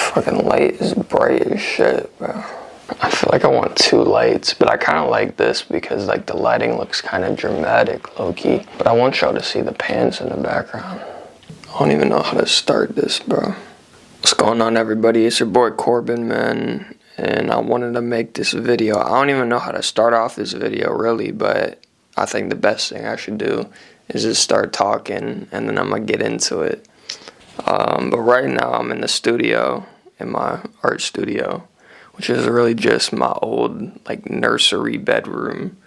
fucking light is bright as shit, bro. I feel like I want two lights, but I kind of like this because like the lighting looks kind of dramatic, low-key. But I want y'all to see the pants in the background. I don't even know how to start this, bro. What's going on, everybody? It's your boy Corbin, man. And I wanted to make this video. I don't even know how to start off this video, really, but I think the best thing I should do is just start talking, and then I'm going to get into it. But right now I'm in the studio, in my art studio, which is really just my old like nursery bedroom.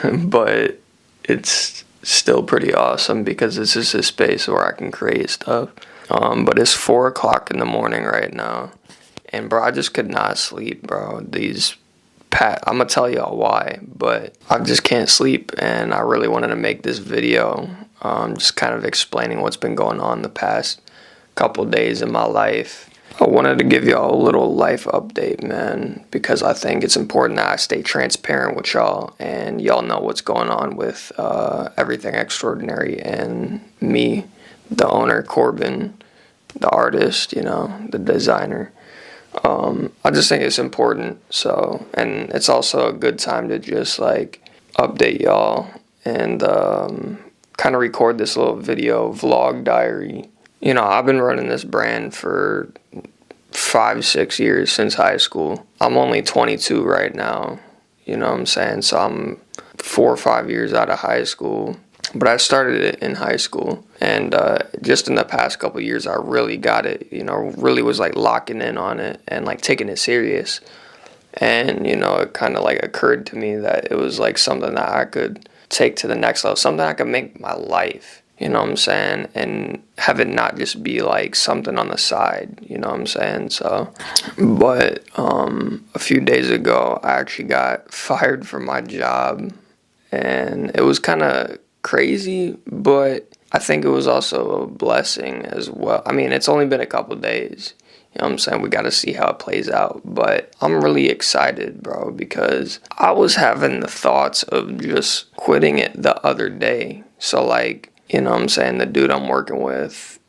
But it's still pretty awesome because this is a space where I can create stuff. But it's 4 o'clock in the morning right now. And bro, I just could not sleep, bro. I'm gonna tell y'all why, but I just can't sleep, and I really wanted to make this video, just kind of explaining what's been going on the past couple days in my life. I wanted to give y'all a little life update, man, because I think it's important that I stay transparent with y'all, and y'all know what's going on with Everything Extraordinary and me, the owner, Corbin, the artist, the designer. I just think it's important, and it's also a good time to just like update y'all and kind of record this little video vlog diary. I've been running this brand for 5-6 years, since high school. I'm only 22 right now, you know what I'm saying? So I'm 4 or 5 years out of high school. But I started it in high school, and just in the past couple of years, I really got it, really was like locking in on it and like taking it serious. And, it kind of like occurred to me that it was like something that I could take to the next level, something I could make my life, you know what I'm saying? And have it not just be like something on the side, you know what I'm saying? So, but a few days ago, I actually got fired from my job, and it was kind of crazy, but I think it was also a blessing as well. I mean, it's only been a couple days, you know what I'm saying? We got to see how it plays out, but I'm really excited, bro, because I was having the thoughts of just quitting it the other day. So like, you know what I'm saying, the dude I'm working with,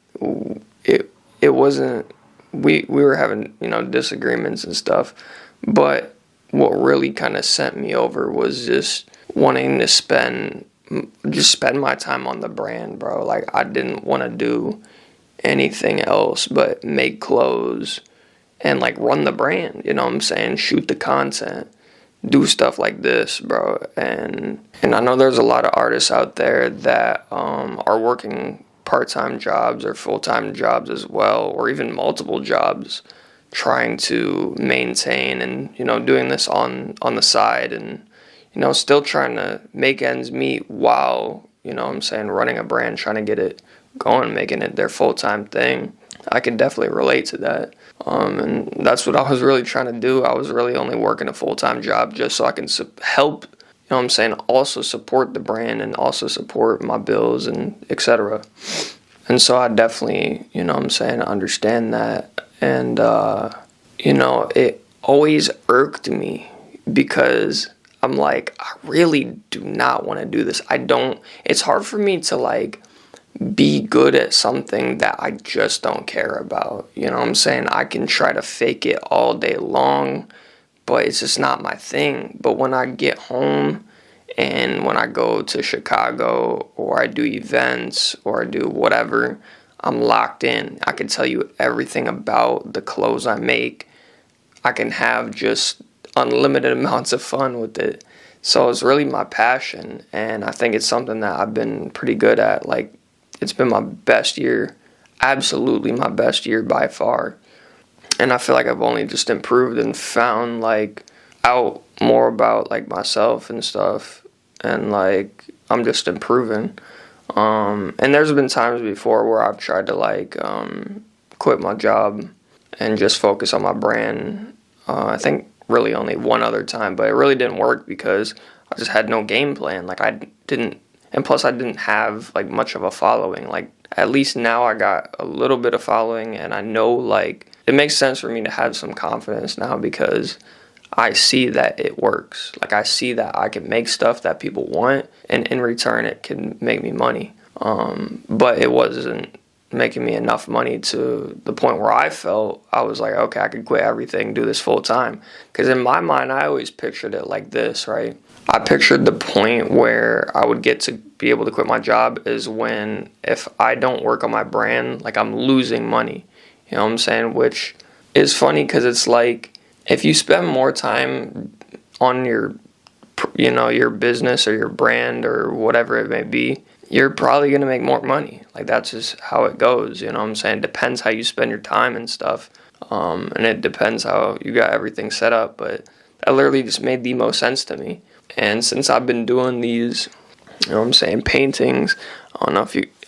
it wasn't, we were having, disagreements and stuff, but what really kind of sent me over was just wanting to spend my time on the brand, bro. Like, I didn't want to do anything else but make clothes and like run the brand, you know what I'm saying? Shoot the content, do stuff like this, bro. And I know there's a lot of artists out there that are working part-time jobs or full-time jobs as well, or even multiple jobs, trying to maintain and doing this on the side, and still trying to make ends meet while, running a brand, trying to get it going, making it their full-time thing. I can definitely relate to that. And that's what I was really trying to do. I was really only working a full-time job just so I can help, also support the brand and also support my bills and etc. And so I definitely, understand that. And, it always irked me because I'm like, I really do not want to do this. It's hard for me to like be good at something that I just don't care about. You know what I'm saying? I can try to fake it all day long, but it's just not my thing. But when I get home and when I go to Chicago or I do events or I do whatever, I'm locked in. I can tell you everything about the clothes I make. I can have just unlimited amounts of fun with it. So it's really my passion, and I think it's something that I've been pretty good at. Like, it's been my best year, absolutely my best year by far. And I feel like I've only just improved and found like out more about like myself and stuff, and like I'm just improving. And there's been times before where I've tried to like quit my job and just focus on my brand. I think really only one other time, but it really didn't work because I just had no game plan. Like, and plus I didn't have like much of a following. Like, at least now I got a little bit of following, and I know like it makes sense for me to have some confidence now because I see that it works. Like, I see that I can make stuff that people want, and in return it can make me money. But it wasn't making me enough money to the point where I felt I was like, okay, I could quit everything, do this full time. Because in my mind, I always pictured it like this, right? I pictured the point where I would get to be able to quit my job is when, if I don't work on my brand, like I'm losing money. You know what I'm saying? Which is funny because it's like, if you spend more time on your business or your brand or whatever it may be, you're probably going to make more money. Like, that's just how it goes, you know what I'm saying? It depends how you spend your time and stuff. And it depends how you got everything set up. But that literally just made the most sense to me. And since I've been doing these, you know what I'm saying, paintings, I don't know,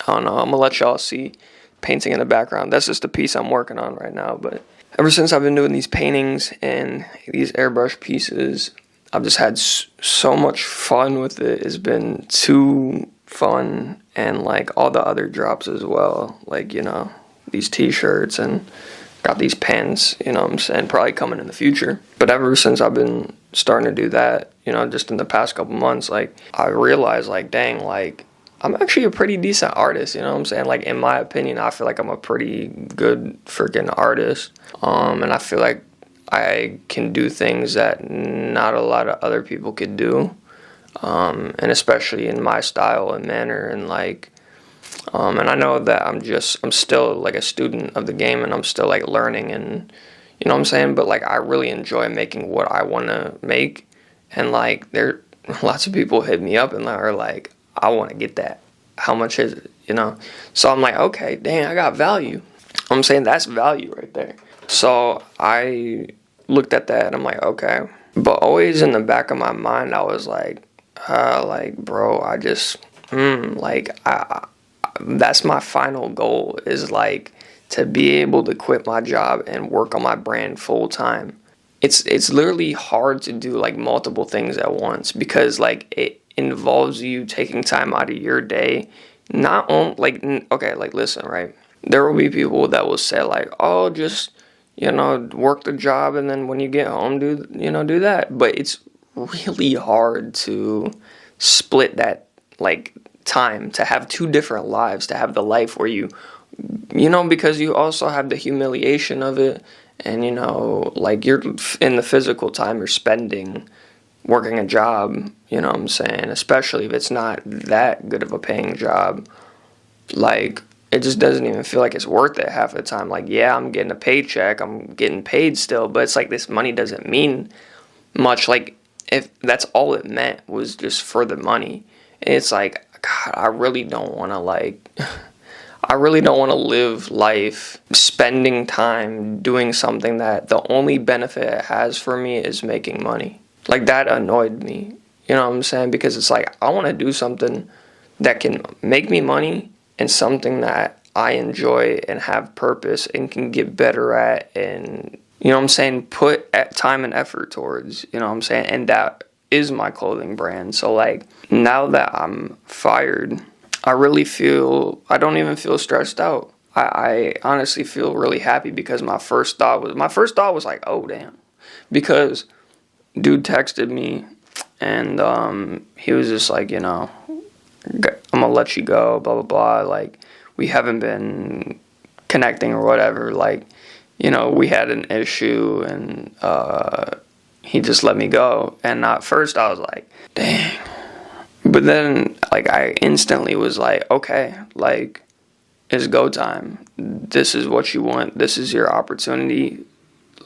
I'm going to let y'all see painting in the background. That's just a piece I'm working on right now. But ever since I've been doing these paintings and these airbrush pieces, I've just had so much fun with it. It's been too fun, and like all the other drops as well, like, you know, these t-shirts, and got these pens, you know what I'm saying, probably coming in the future. But ever since I've been starting to do that, you know, just in the past couple months, like, I realized, like, dang, like, I'm actually a pretty decent artist, you know what I'm saying? Like, in my opinion, I feel like I'm a pretty good freaking artist. And I feel like I can do things that not a lot of other people could do. And especially in my style and manner, and like, and I know that I'm still like a student of the game, and I'm still like learning, and you know what I'm saying? But like, I really enjoy making what I want to make. And like, there lots of people hit me up and are like, I want to get that. How much is it? You know? So I'm like, okay, dang, I got value. I'm saying that's value right there. So I looked at that and I'm like, okay. But always in the back of my mind, I was like, bro, I just, that's my final goal, is like to be able to quit my job and work on my brand full time. It's literally hard to do like multiple things at once, because like it involves you taking time out of your day. Not on like, okay, like, listen, right? There will be people that will say like, oh, just, you know, work the job, and then when you get home, do that. But it's really hard to split that like time, to have two different lives, to have the life where you know, because you also have the humiliation of it, and you know, like, you're in the physical time you're spending working a job, you know what I'm saying, especially if it's not that good of a paying job. Like, it just doesn't even feel like it's worth it half the time. Like, yeah, I'm getting a paycheck, I'm getting paid still, but it's like this money doesn't mean much. Like, if that's all it meant was just for the money. And it's like, God, I really don't want to live life spending time doing something that the only benefit it has for me is making money. Like, that annoyed me, you know what I'm saying? Because it's like, I want to do something that can make me money, and something that I enjoy and have purpose and can get better at, and, you know what I'm saying, put time and effort towards, you know what I'm saying? And that is my clothing brand. So like, now that I'm fired, I don't even feel stressed out. I honestly feel really happy, because my first thought was like, oh damn, because dude texted me, and he was just like, you know, I'm gonna let you go, blah blah blah, like, we haven't been connecting or whatever, like, you know, we had an issue, and he just let me go. And at first I was like, dang. But then, like, I instantly was like, okay, like, it's go time. This is what you want. This is your opportunity.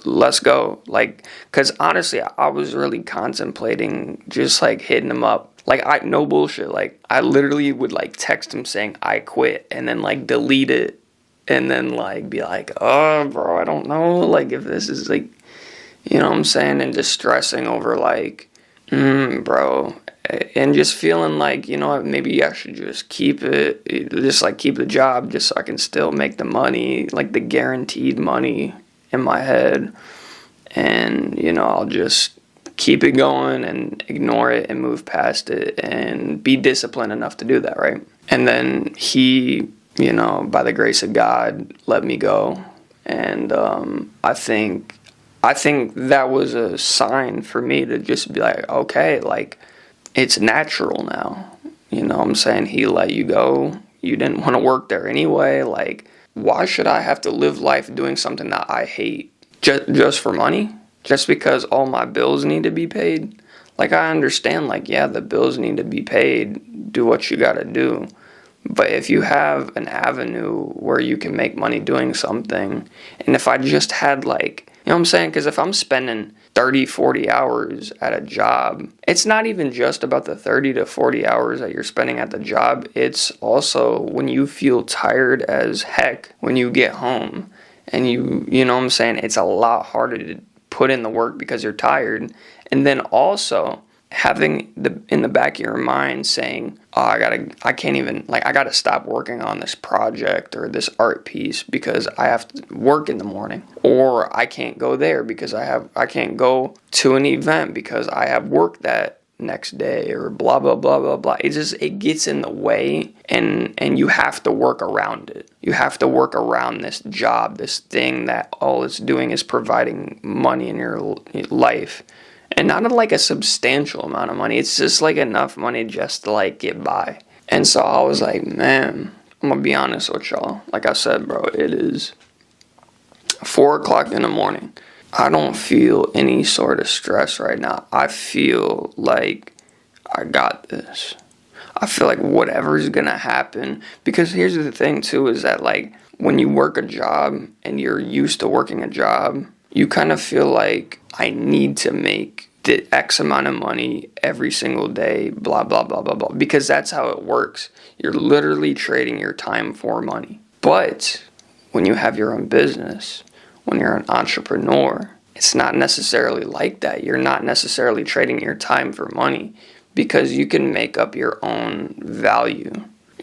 Let's go. Like, because honestly, I was really contemplating just like hitting him up. Like, no bullshit. Like, I literally would like text him saying I quit, and then like delete it, and then like be like, oh, bro, I don't know, like, if this is like, you know what I'm saying, and just stressing over like, bro, and just feeling like, you know, maybe I should just keep the job, just so I can still make the money, like the guaranteed money in my head, and, you know, I'll just keep it going and ignore it and move past it and be disciplined enough to do that, right? And then he, you know, by the grace of God, let me go, and I think that was a sign for me to just be like, okay, like, it's natural now, you know what I'm saying? He let you go, you didn't want to work there anyway. Like, why should I have to live life doing something that I hate just for money? Just because all my bills need to be paid? Like, I understand, like, yeah, the bills need to be paid. Do what you gotta do. But if you have an avenue where you can make money doing something, and if I just had, like, you know what I'm saying? Because if I'm spending 30, 40 hours at a job, it's not even just about the 30 to 40 hours that you're spending at the job. It's also when you feel tired as heck when you get home. And you know what I'm saying? It's a lot harder to put in the work because you're tired. And then also having in the back of your mind saying, oh, I gotta stop working on this project or this art piece because I have to work in the morning, or I can't go there because I can't go to an event because I have work that next day, or blah blah blah blah blah. It gets in the way, and you have to work around it. You have to work around this job, this thing that all it's doing is providing money in your life. And not like a substantial amount of money. It's just like enough money just to like get by. And so I was like, man, I'm gonna be honest with y'all. Like I said, bro, it is 4 o'clock in the morning. I don't feel any sort of stress right now. I feel like I got this. I feel like whatever's gonna happen. Because here's the thing too, is that like when you work a job and you're used to working a job, you kind of feel like I need to make the X amount of money every single day, blah, blah, blah, blah, blah, because that's how it works. You're literally trading your time for money. But when you have your own business, when you're an entrepreneur, it's not necessarily like that. You're not necessarily trading your time for money because you can make up your own value.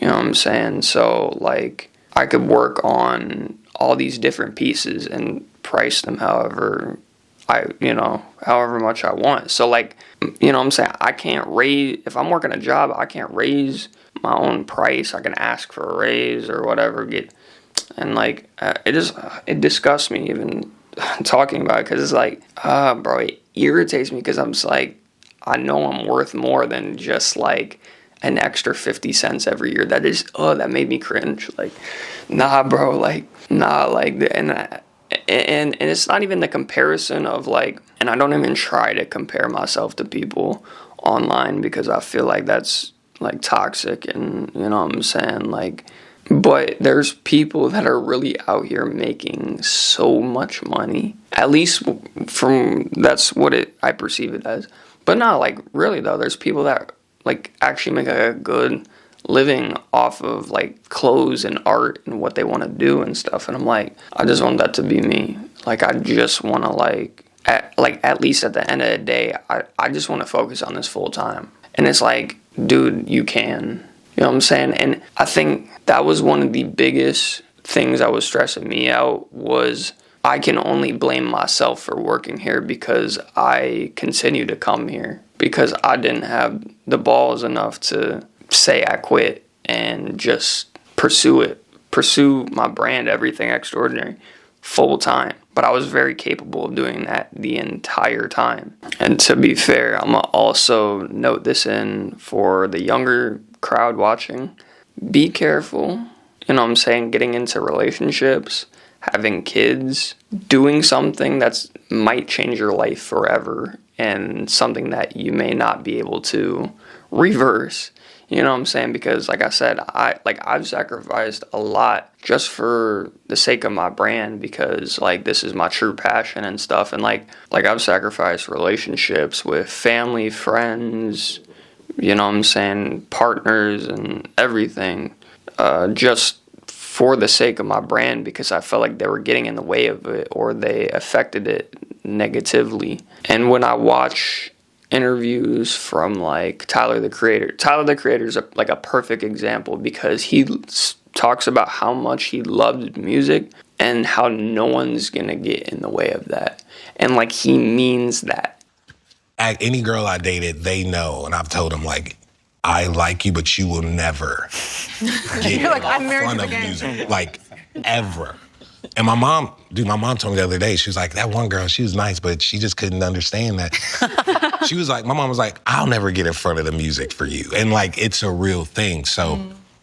You know what I'm saying? So, like, I could work on all these different pieces and price them however much I want. So like, you know what I'm saying? I can't raise, if I'm working a job, I can't raise my own price. I can ask for a raise or whatever, and like, it disgusts me even talking about it, because it's like, bro, it irritates me because I'm just like, I know I'm worth more than just like an extra 50 cents every year. That made me cringe. Like, nah, bro, like, and it's not even the comparison of like, and I don't even try to compare myself to people online because I feel like that's like toxic, and you know what I'm saying, like, but there's people that are really out here making so much money, at least that's what I perceive it as. But not like really though, there's people that like actually make a good living off of like clothes and art and what they want to do and stuff, and I'm like, I just want that to be me. Like, I just want to at least at the end of the day, I just want to focus on this full time. And it's like, dude, you can, you know what I'm saying? And I think that was one of the biggest things that was stressing me out, was I can only blame myself for working here because I continue to come here, because I didn't have the balls enough to say I quit and just pursue my brand, Everything Extraordinary, full time. But I was very capable of doing that the entire time. And to be fair, I'm gonna also note this in for the younger crowd watching. Be careful, you know what I'm saying, getting into relationships, having kids, doing something that's might change your life forever, and something that you may not be able to reverse. You know what I'm saying? Because like I said, I've sacrificed a lot just for the sake of my brand, because like this is my true passion and stuff. And like I've sacrificed relationships with family, friends, you know what I'm saying, partners and everything, just for the sake of my brand, because I felt like they were getting in the way of it or they affected it negatively. And when I watch interviews from like Tyler the Creator is like a perfect example, because he talks about how much he loved music and how no one's gonna get in the way of that, and like he means that. Any girl I dated, they know, and I've told them like, I like you, but you will never get You're like, I'm married front to of the game. music, like ever. And my mom told me the other day, she was like, that one girl, she was nice, but she just couldn't understand that. My mom was like, I'll never get in front of the music for you. And like, it's a real thing. So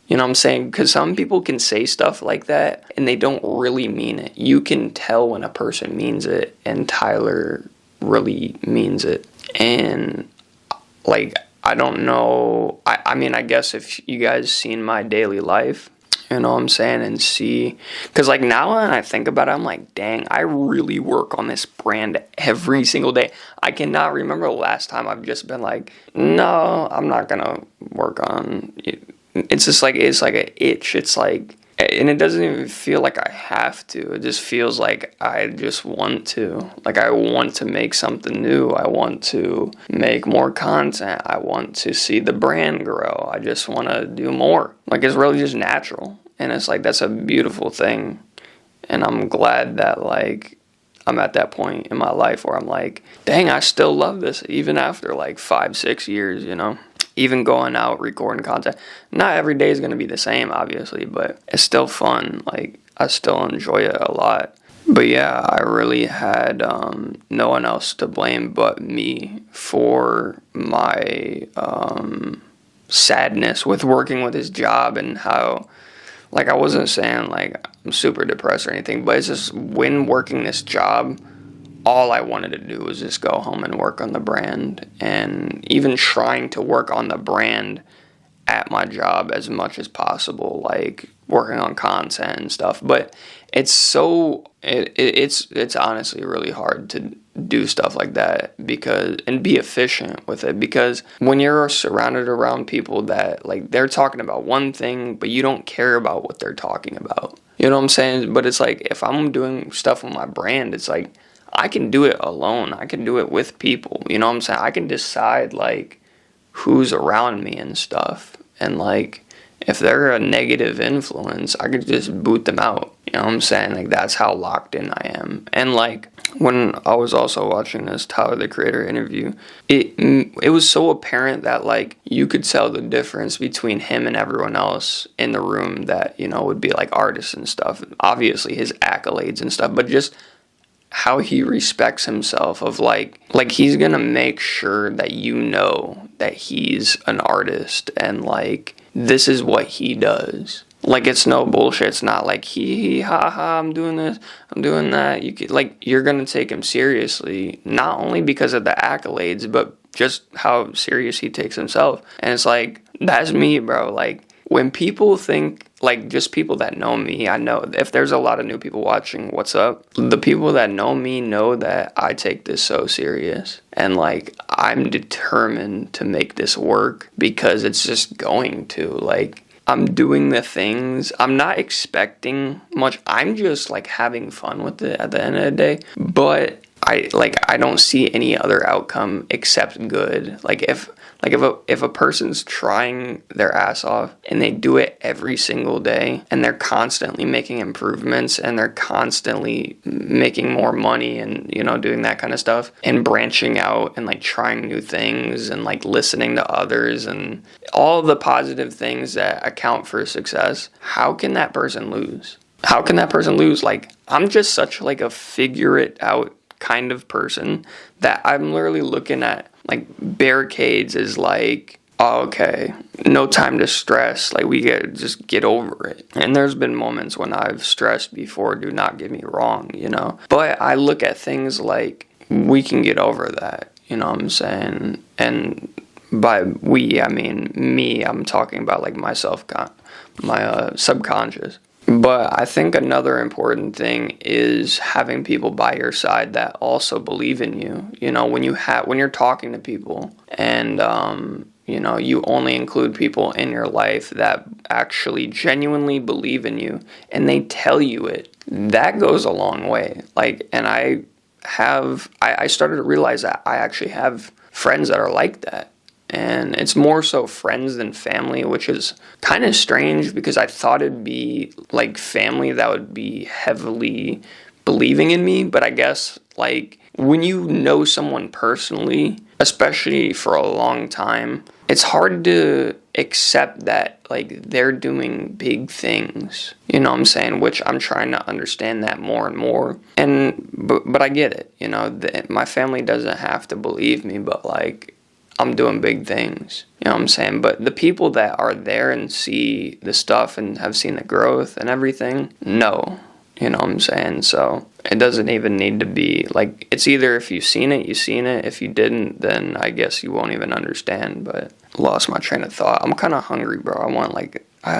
You know what I'm saying? Because some people can say stuff like that and they don't really mean it. You can tell when a person means it, and Tyler really means it. And like, I don't know. I mean, I guess if you guys seen my daily life, you know what I'm saying, and see, because like now when I think about it, I'm like, dang, I really work on this brand every single day. I cannot remember the last time I've just been like, no, I'm not gonna work on it. It's just like, it's like an itch. It's like, and it doesn't even feel like I have to. It just feels like I just want to. Like, I want to make something new. I want to make more content. I want to see the brand grow. I just want to do more. Like, it's really just natural. And it's like, that's a beautiful thing. And I'm glad that, like, I'm at that point in my life where I'm like, dang, I still love this even after like 5-6 years, you know? Even going out, recording content. Not every day is going to be the same, obviously, but it's still fun. Like, I still enjoy it a lot. But yeah, I really had no one else to blame but me for my sadness with working with his job, and how, like, I wasn't saying like I'm super depressed or anything, but it's just when working this job, all I wanted to do was just go home and work on the brand, and even trying to work on the brand at my job as much as possible, like working on content and stuff. But it's honestly really hard to do stuff like that, because, and be efficient with it, because when you're surrounded around people that, like, they're talking about one thing but you don't care about what they're talking about, you know what I'm saying? But it's like, if I'm doing stuff with my brand, it's like, I can do it alone. I can do it with people. You know what I'm saying? I can decide, like, who's around me and stuff. And, like, if they're a negative influence, I could just boot them out. You know what I'm saying? Like, that's how locked in I am. And, like, when I was also watching this Tyler, the Creator interview, it was so apparent that, like, you could tell the difference between him and everyone else in the room that, you know, would be, like, artists and stuff. Obviously, his accolades and stuff, but just how he respects himself, of like he's gonna make sure that you know that he's an artist, and like, this is what he does. Like, it's no bullshit. It's not like he ha ha, I'm doing this, I'm doing that. You could, like, you're gonna take him seriously, not only because of the accolades, but just how serious he takes himself. And it's like, that's me, bro. Like, when people think, like, just people that know me, I know if there's a lot of new people watching, what's up? The people that know me know that I take this so serious. And, like, I'm determined to make this work, because it's just going to. Like, I'm doing the things. I'm not expecting much. I'm just, like, having fun with it at the end of the day. But I don't see any other outcome except good. If a person's trying their ass off and they do it every single day, and they're constantly making improvements, and they're constantly making more money, and, you know, doing that kind of stuff, and branching out, and like trying new things, and like listening to others, and all the positive things that account for success, how can that person lose? How can that person lose? Like, I'm just such like a figure it out kind of person that I'm literally looking at, like, barricades is like, oh, okay, no time to stress. Like, we just get over it. And there's been moments when I've stressed before, do not get me wrong, you know. But I look at things like, we can get over that, you know what I'm saying? And by we, I mean me. I'm talking about, like, my subconscious. But I think another important thing is having people by your side that also believe in you. You know, when you're talking to people, and you know, you only include people in your life that actually genuinely believe in you, and they tell you it, that goes a long way. Like, and I started to realize that I actually have friends that are like that. And it's more so friends than family, which is kind of strange, because I thought it'd be like family that would be heavily believing in me. But I guess, like, when you know someone personally, especially for a long time, it's hard to accept that, like, they're doing big things, you know what I'm saying? Which I'm trying to understand that more and more. But I get it, you know, my family doesn't have to believe me, but, like, I'm doing big things. You know what I'm saying? But the people that are there and see the stuff and have seen the growth and everything, no. You know what I'm saying? So it doesn't even need to be like, it's either if you've seen it, you've seen it. If you didn't, then I guess you won't even understand. But I lost my train of thought. I'm kind of hungry, bro. I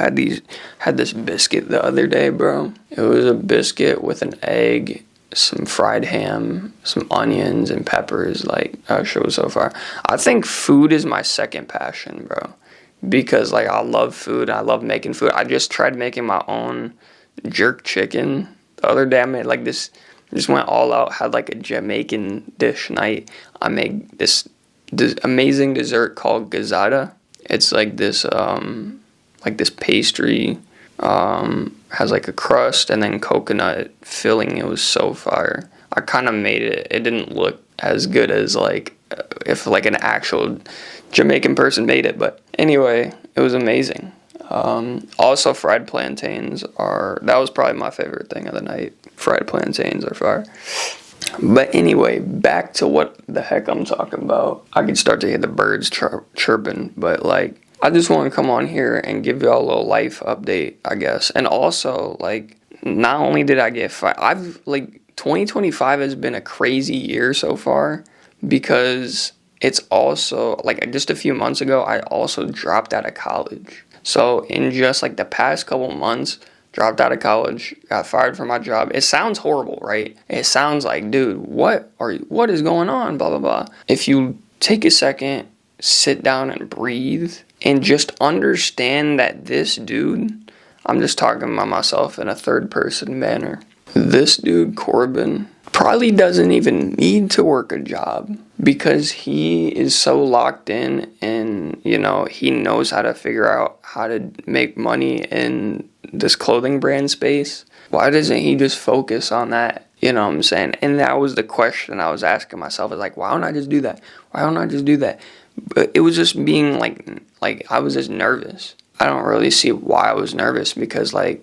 had this biscuit the other day, bro. It was a biscuit with an egg, some fried ham, some onions and peppers. Like, that shit was so fire. I think food is my second passion, bro. Because, like, I love food. I love making food. I just tried making my own jerk chicken the other day. I made like this, just went all out, had like a Jamaican dish night. I made this amazing dessert called gazada. It's like this pastry, has like a crust and then coconut filling. It was so fire. I kind of made it. It didn't look as good as like if like an actual Jamaican person made it, but anyway, it was amazing. Also, fried plantains that was probably my favorite thing of the night. Fried plantains are fire. But anyway, back to what the heck I'm talking about. I could start to hear the birds chirping, but like, I just want to come on here and give y'all a little life update, I guess. And also, like, not only did I get fired, 2025 has been a crazy year so far because it's also, like, just a few months ago, I also dropped out of college. So in just like the past couple months, dropped out of college, got fired from my job. It sounds horrible, right? It sounds like, dude, what is going on? Blah, blah, blah. If you take a second, sit down and breathe and just understand that this dude, I'm just talking about myself in a third person manner. This dude, Corbin, probably doesn't even need to work a job because he is so locked in and, you know, he knows how to figure out how to make money in this clothing brand space. Why doesn't he just focus on that? You know what I'm saying? And that was the question I was asking myself. Is like, why don't I just do that? Why don't I just do that? But it was just being like I was just nervous. I don't really see why I was nervous because I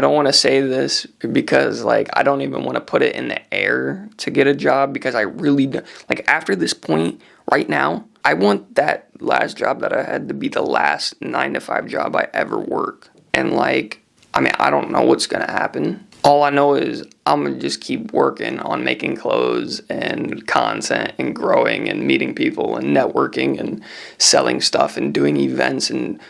don't want to say this because, like, I don't even want to put it in the air to get a job because I really don't. Like, after this point, right now, I want that last job that I had to be the last 9-to-5 job I ever work. And, like, I mean, I don't know what's going to happen. All I know is I'm going to just keep working on making clothes and content and growing and meeting people and networking and selling stuff and doing events and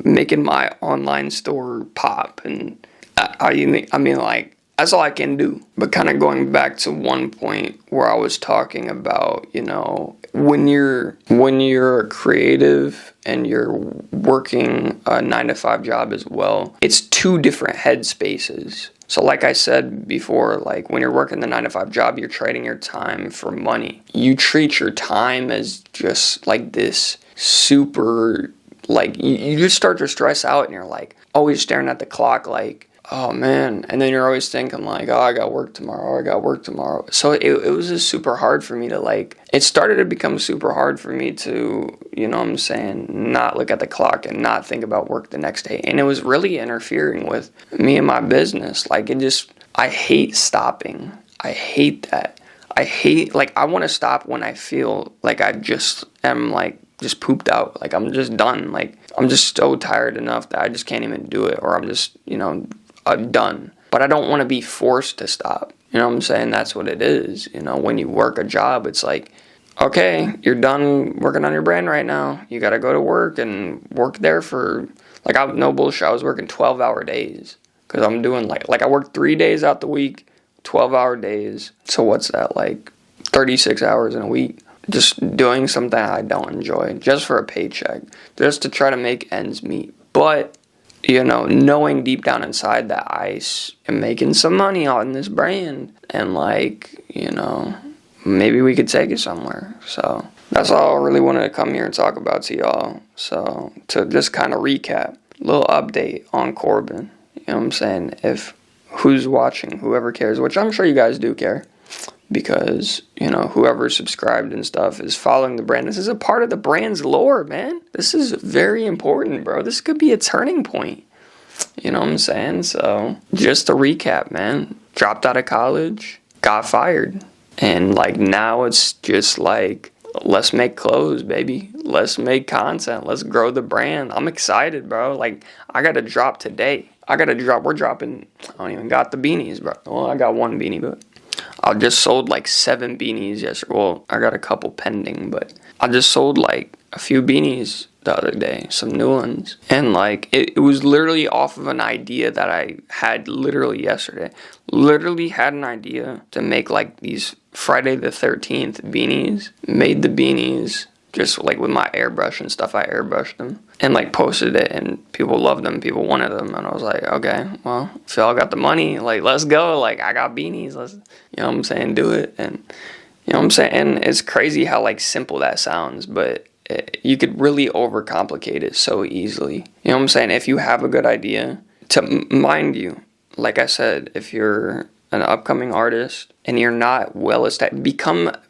making my online store pop. And I mean, like, that's all I can do. But kind of going back to one point where I was talking about, you know, when you're a creative and you're working a 9-to-5 job as well, it's two different headspaces. So like I said before, like when you're working the 9-to-5 job, you're trading your time for money. You treat your time as just like this super, like you just start to stress out and you're like always staring at the clock like, oh man. And then you're always thinking like, oh, I got work tomorrow. So it was just super hard for me to like, it started to become super hard for me to, you know what I'm saying, not look at the clock and not think about work the next day. And it was really interfering with me and my business. Like I hate stopping. I hate that. I want to stop when I feel like I just am like, just pooped out. Like I'm just done. Like I'm just so tired enough that I just can't even do it. Or I'm just, you know, I'm done. But I don't want to be forced to stop. You know what I'm saying? That's what it is. You know, when you work a job, it's like, okay, you're done working on your brand right now. You got to go to work and work there for, like, no bullshit. I was working 12-hour days because I'm doing like I work 3 days out the week, 12-hour days. So what's that, like 36 hours in a week? Just doing something I don't enjoy just for a paycheck, just to try to make ends meet. But, you know, knowing deep down inside that I am making some money on this brand and, like, you know, maybe we could take it somewhere. So that's all I really wanted to come here and talk about to y'all. So to just kind of recap, a little update on Corbin. You know what I'm saying? If who's watching, whoever cares, which I'm sure you guys do care. Because, you know, whoever subscribed and stuff is following the brand. This is a part of the brand's lore, man. This is very important, bro. This could be a turning point. You know what I'm saying? So, just to recap, man. Dropped out of college. Got fired. And like now it's just like, let's make clothes, baby. Let's make content. Let's grow the brand. I'm excited, bro. Like, I got to drop today. We're dropping, I don't even got the beanies, bro. Well, I got one beanie, but I just sold like 7 beanies yesterday. Well, I got a couple pending, but I just sold like a few beanies the other day, some new ones. And like, it was literally off of an idea that I had literally yesterday. Literally had an idea to make like these Friday the 13th beanies. Made the beanies just like with my airbrush and stuff. I airbrushed them and like posted it, and people loved them. People wanted them, and I was like, okay, well, if y'all got the money, like, let's go. Like, I got beanies. Let's, you know what I'm saying, do it. And you know what I'm saying. And it's crazy how like simple that sounds, but you could really overcomplicate it so easily. You know what I'm saying? If you have a good idea, mind you, like I said, if you're an upcoming artist and you're not well established,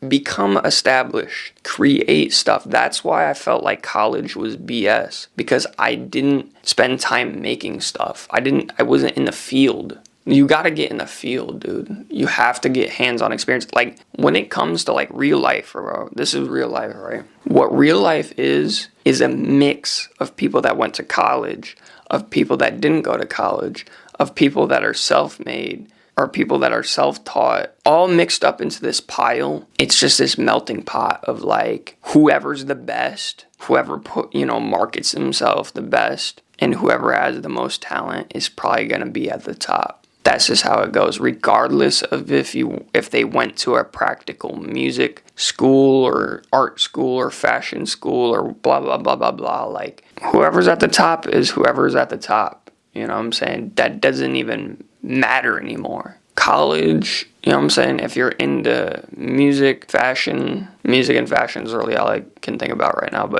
become established, create stuff. That's why I felt like college was BS, because I didn't spend time making stuff. I wasn't in the field. You gotta get in the field, dude. You have to get hands-on experience. Like, when it comes to like real life, bro, this is real life, right? What real life is a mix of people that went to college, of people that didn't go to college, of people that are self-made, or people that are self-taught, all mixed up into this pile. It's just this melting pot of like, whoever's the best, whoever markets himself the best, and whoever has the most talent is probably gonna be at the top. That's just how it goes, regardless of if they went to a practical music school or art school or fashion school or blah, blah, blah, blah, blah. Like, whoever's at the top is whoever's at the top. You know what I'm saying? That doesn't even matter anymore. College, you know what I'm saying? If you're into music and fashion is really all I can think about right now,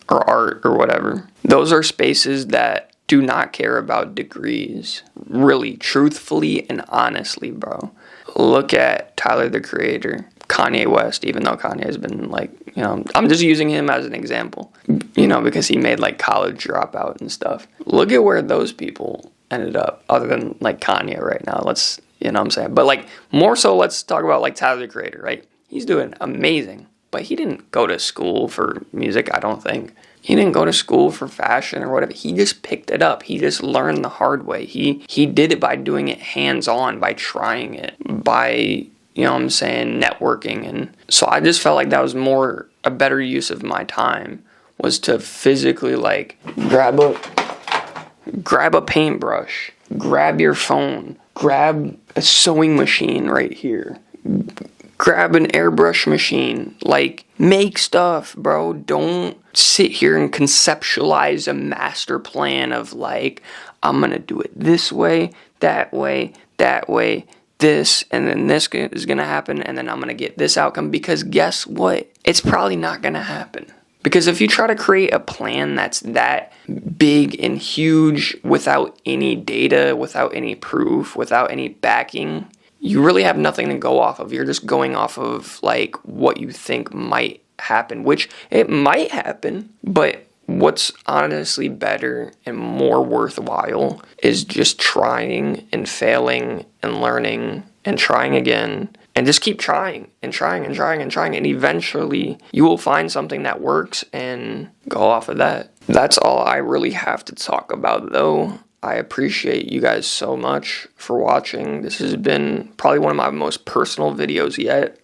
or art or whatever. Those are spaces that do not care about degrees. Really, truthfully and honestly, bro. Look at Tyler, the Creator, Kanye West, even though Kanye has been like, you know, I'm just using him as an example, you know, because he made like College Dropout and stuff. Look at where those people ended up, other than like Kanye right now. You know what I'm saying? But like, more so, let's talk about like Tyler, the Creator, right? He's doing amazing, but he didn't go to school for music, I don't think. He didn't go to school for fashion or whatever. He just picked it up. He just learned the hard way. He did it by doing it hands-on, by trying it, by, you know what I'm saying, networking. And so I just felt like that was a better use of my time, was to physically like grab a paintbrush, grab your phone, grab a sewing machine right here, grab an airbrush machine, like, make stuff, bro. Don't sit here and conceptualize a master plan of like, I'm gonna do it this way, that way, this, and then this is gonna happen, and then I'm gonna get this outcome, because guess what? It's probably not gonna happen. Because if you try to create a plan that's that big and huge without any data, without any proof, without any backing, you really have nothing to go off of. You're just going off of like what you think might happen, which it might happen, but what's honestly better and more worthwhile is just trying and failing and learning and trying again, and just keep trying and trying and trying and trying, and eventually you will find something that works and go off of that. That's all I really have to talk about, though. I appreciate you guys so much for watching. This has been probably one of my most personal videos yet.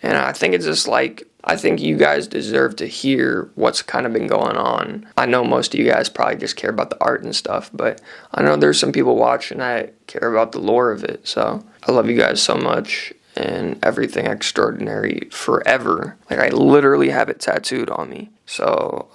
And I think it's just like, I think you guys deserve to hear what's kind of been going on. I know most of you guys probably just care about the art and stuff, but I know there's some people watching that care about the lore of it. So I love you guys so much, and Everything Extraordinary forever. Like, I literally have it tattooed on me. So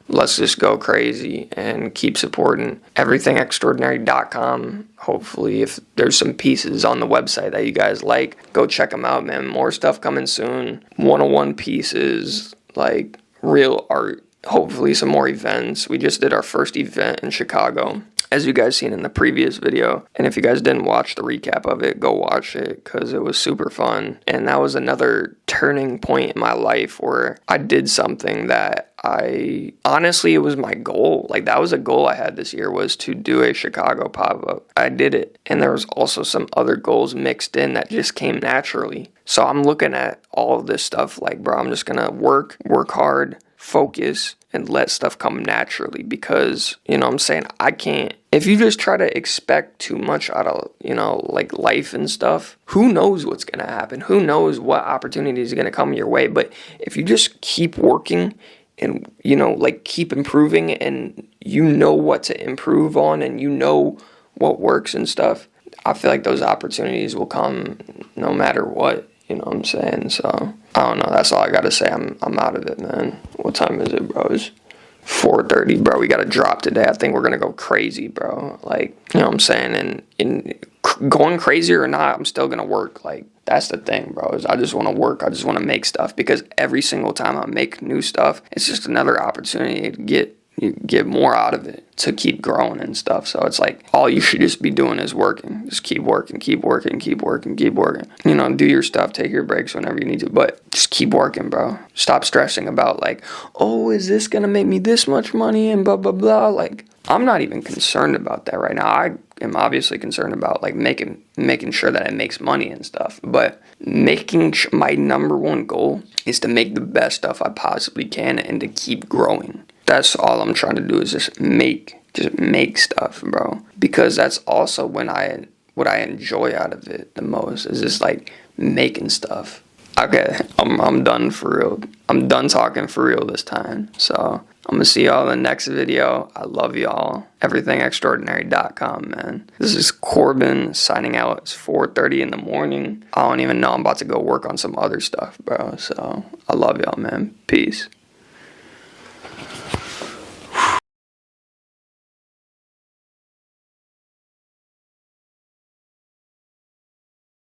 let's just go crazy and keep supporting everythingextraordinary.com. Hopefully, if there's some pieces on the website that you guys like, go check them out, man. More stuff coming soon. 101 pieces, like real art. Hopefully some more events. We just did our first event in Chicago, as you guys seen in the previous video. And if you guys didn't watch the recap of it, go watch it because it was super fun. And that was another turning point in my life where I did something that honestly, it was my goal. Like, that was a goal I had this year, was to do a Chicago pop-up. I did it. And there was also some other goals mixed in that just came naturally. So I'm looking at all of this stuff like, bro, I'm just gonna work hard, focus, and let stuff come naturally, because, you know what I'm saying, I can't, if you just try to expect too much out of, you know, like life and stuff, who knows what's gonna happen? Who knows what opportunities are gonna come your way? But if you just keep working and, you know, like keep improving, and you know what to improve on, and you know what works and stuff, I feel like those opportunities will come no matter what. You know what I'm saying? So, I don't know. That's all I gotta say. I'm out of it, man. What time is it, bro? It's 4:30, bro. We gotta drop today. I think we're gonna go crazy, bro. Like, you know what I'm saying? And in going crazy or not, I'm still gonna work. Like, that's the thing, bro. Is I just want to work. I just want to make stuff, because every single time I make new stuff, it's just another opportunity to get more out of it, to keep growing and stuff. So it's like, all you should just be doing is working. Just keep working, keep working, keep working, keep working. You know, do your stuff, take your breaks whenever you need to, but just keep working, bro. Stop stressing about like, oh, is this gonna make me this much money and blah, blah, blah. Like, I'm not even concerned about that right now. I am obviously concerned about like making sure that it makes money and stuff, but my number one goal is to make the best stuff I possibly can and to keep growing. That's all I'm trying to do, is just make stuff, bro. Because that's also what I enjoy out of it the most, is just like making stuff. Okay, I'm done for real. I'm done talking for real this time. So I'm gonna see y'all in the next video. I love y'all. EverythingExtraordinary.com, man. This is Corbin signing out. It's 4:30 in the morning. I don't even know. I'm about to go work on some other stuff, bro. So I love y'all, man. Peace.